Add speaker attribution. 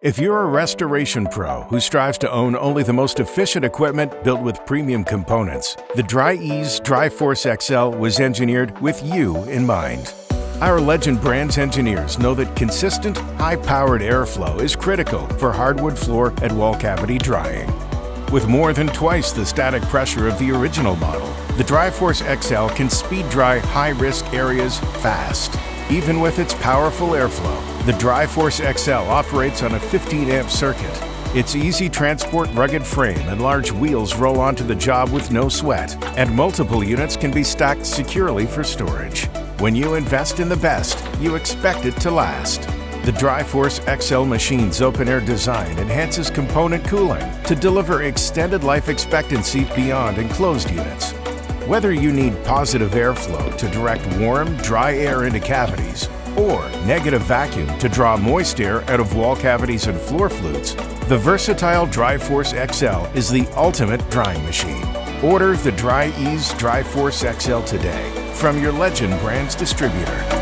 Speaker 1: If you're a restoration pro who strives to own only the most efficient equipment built with premium components, the Dri-Eaz DriForce XL was engineered with you in mind. Our Legend Brands engineers know that consistent, high-powered airflow is critical for hardwood floor and wall cavity drying. With more than twice the static pressure of the original model, the DriForce XL can speed dry high-risk areas fast. Even with its powerful airflow, the DriForce XL operates on a 15-amp circuit. Its easy transport rugged frame and large wheels roll onto the job with no sweat, and multiple units can be stacked securely for storage. When you invest in the best, you expect it to last. The DriForce XL machine's open-air design enhances component cooling to deliver extended life expectancy beyond enclosed units. Whether you need positive airflow to direct warm, dry air into cavities, or negative vacuum to draw moist air out of wall cavities and floor flutes, the versatile DriForce XL is the ultimate drying machine. Order the Dri-Eaz DriForce XL today from your Legend Brands distributor.